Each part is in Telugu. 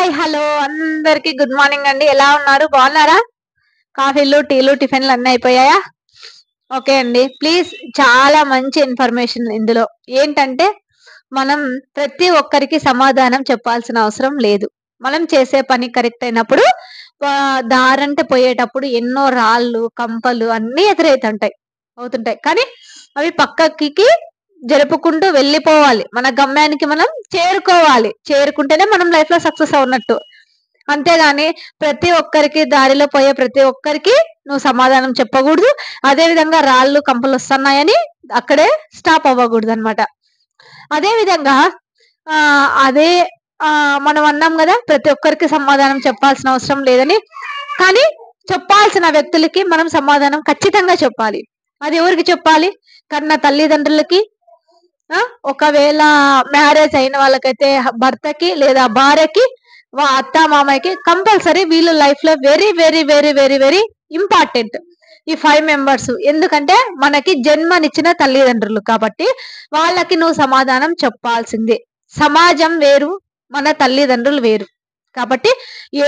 హాయ్ హలో అందరికి గుడ్ మార్నింగ్ అండి. ఎలా ఉన్నారు? బాగున్నారా? కాఫీలు టీలు టిఫిన్లు అన్నీ అయిపోయాయా? ఓకే అండి. ప్లీజ్, చాలా మంచి ఇన్ఫర్మేషన్ ఇందులో. ఏంటంటే మనం ప్రతి ఒక్కరికి సమాధానం చెప్పాల్సిన అవసరం లేదు. మనం చేసే పని కరెక్ట్ అయినప్పుడు దారంట పోయేటప్పుడు ఎన్నో రాళ్ళు కంపలు అన్నీ ఎదురైతుంటాయి అవుతుంటాయి. కానీ అవి పక్కకి జరుపుకుంటూ వెళ్ళిపోవాలి. మన గమ్యానికి మనం చేరుకోవాలి. చేరుకుంటేనే మనం లైఫ్ లో సక్సెస్ అవునట్టు. అంతేగాని ప్రతి ఒక్కరికి దారిలో పోయే ప్రతి ఒక్కరికి నువ్వు సమాధానం చెప్పకూడదు. అదే విధంగా రాళ్ళు కంపలు వస్తున్నాయని అక్కడే స్టాప్ అవ్వకూడదు అనమాట. అదే విధంగా అదే మనం అన్నాం కదా, ప్రతి ఒక్కరికి సమాధానం చెప్పాల్సిన అవసరం లేదని. కానీ చెప్పాల్సిన వ్యక్తులకి మనం సమాధానం ఖచ్చితంగా చెప్పాలి. అది ఎవరికి చెప్పాలి? కన్న తల్లిదండ్రులకి, ఒకవేళ మ్యారేజ్ అయిన వాళ్ళకైతే భర్తకి లేదా భార్యకి, అత్త మామయ్యకి కంపల్సరీ. వీళ్ళు లైఫ్ లో very very very very very important ఈ 5 మెంబర్స్. ఎందుకంటే మనకి జన్మనిచ్చిన తల్లిదండ్రులు కాబట్టి వాళ్ళకి నువ్వు సమాధానం చెప్పాల్సిందే. సమాజం వేరు, మన తల్లిదండ్రులు వేరు. కాబట్టి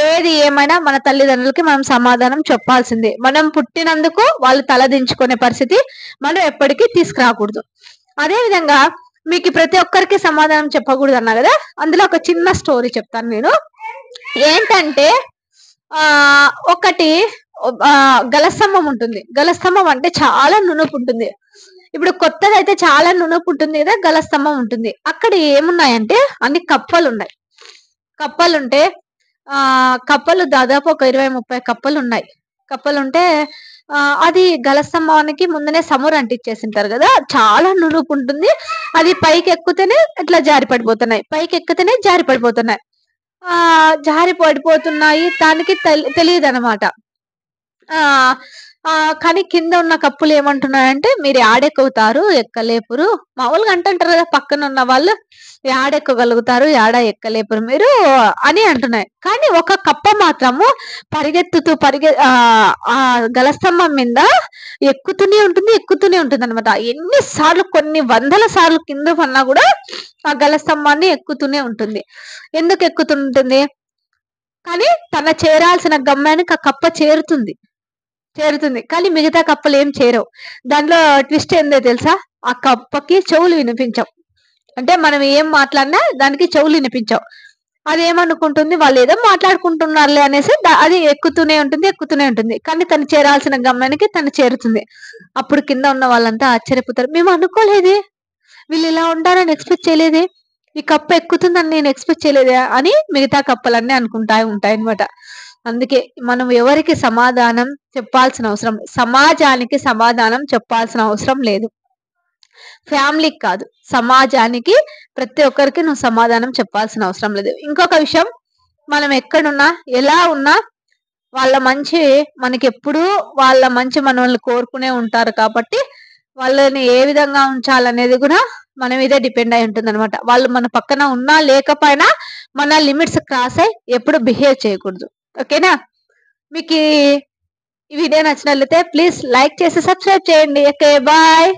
ఏది ఏమైనా మన తల్లిదండ్రులకి మనం సమాధానం చెప్పాల్సిందే. మనం పుట్టినందుకు వాళ్ళు తలదించుకునే పరిస్థితి మనం ఎప్పటికీ తీసుకురాకూడదు. అదే విధంగా మీకు ప్రతి ఒక్కరికి సమాధానం చెప్పకూడదు అన్నా కదా, అందులో ఒక చిన్న స్టోరీ చెప్తాను నేను. ఏంటంటే ఒకటి గలస్తంభం ఉంటుంది. గలస్తంభం అంటే చాలా నునుపు ఉంటుంది. ఇప్పుడు కొత్తది అయితే చాలా నునుపు ఉంటుంది కదా, గలస్తంభం ఉంటుంది. అక్కడ ఏమున్నాయంటే అన్ని కప్పలు ఉన్నాయి. కప్పలుంటే కప్పలు దాదాపు ఒక 20-30 కప్పలు ఉన్నాయి. కప్పలుంటే అది గలస్తంభానికి ముందనే సమురు అంటించేసింటారు కదా, చాలా నునుపు ఉంటుంది. అది పైకి ఎక్కుతేనే ఇట్లా జారి పడిపోతున్నాయి, పైకి ఎక్కితేనే జారి పడిపోతున్నాయి. జారి పడిపోతున్నాయి, దానికి తెలియదు అనమాట. కానీ కింద ఉన్న కప్పులు ఏమంటున్నాయంటే, మీరు యాడెక్కుతారు, ఎక్కలేపురు. మామూలుగా అంటుంటారు కదా పక్కన ఉన్న వాళ్ళు, యాడెక్కగలుగుతారు, యాడ ఎక్కలేపురు మీరు అని అంటున్నాయి. కానీ ఒక కప్ప మాత్రము పరిగెత్తుతూ ఆ గలస్తంభం మీద ఎక్కుతూనే ఉంటుంది అనమాట. ఎన్నిసార్లు, కొన్ని వందల సార్లు కింద పన్నా కూడా ఆ గలస్తంభాన్ని ఎక్కుతూనే ఉంటుంది. ఎందుకు ఎక్కుతుంటుంది? కానీ తన చేరాల్సిన గమ్యానికి ఆ కప్ప చేరుతుంది. కానీ మిగతా కప్పలు ఏం చేరవు. దాంట్లో ట్విస్ట్ ఏందో తెలుసా? ఆ కప్పకి చెవులు వినిపించవు. అంటే మనం ఏం మాట్లాడినా దానికి చెవులు వినిపించవు. అదేమనుకుంటుంది, వాళ్ళు ఏదో మాట్లాడుకుంటున్నారులే అనేసి అది ఎక్కుతూనే ఉంటుంది. కానీ తను చేరాల్సిన గమ్యానికి తను చేరుతుంది. అప్పుడు కింద ఉన్న వాళ్ళంతా ఆశ్చర్యపోతారు. మేము అనుకోలేదే, వీళ్ళు ఇలా ఉంటారని ఎక్స్పెక్ట్ చేయలేదే, ఈ కప్ప ఎక్కుతుందని నేను ఎక్స్పెక్ట్ చేయలేదే అని మిగతా కప్పలన్నీ అనుకుంటా ఉంటాయి అనమాట. అందుకే మనం ఎవరికి సమాధానం చెప్పాల్సిన అవసరం, సమాజానికి సమాధానం చెప్పాల్సిన అవసరం లేదు. ఫ్యామిలీకి కాదు, సమాజానికి ప్రతి ఒక్కరికి నువ్వు సమాధానం చెప్పాల్సిన అవసరం లేదు. ఇంకొక విషయం, మనం ఎక్కడున్నా ఎలా ఉన్నా వాళ్ళ మంచి మనకి ఎప్పుడూ, వాళ్ళ మంచి మనల్ని కోరుకునే ఉంటారు. కాబట్టి వాళ్ళని ఏ విధంగా ఉంచాలనేది కూడా మన మీదే డిపెండ్ అయి ఉంటుంది అనమాట. వాళ్ళు మన పక్కన ఉన్నా లేకపోయినా మన లిమిట్స్ క్రాస్ అయ్యి ఎప్పుడు బిహేవ్ చేయకూడదు. ఓకేనా? మీకు ఈ వీడియో నచ్చినట్లయితే ప్లీజ్ లైక్ చేసి సబ్స్క్రైబ్ చేయండి. Okay, bye.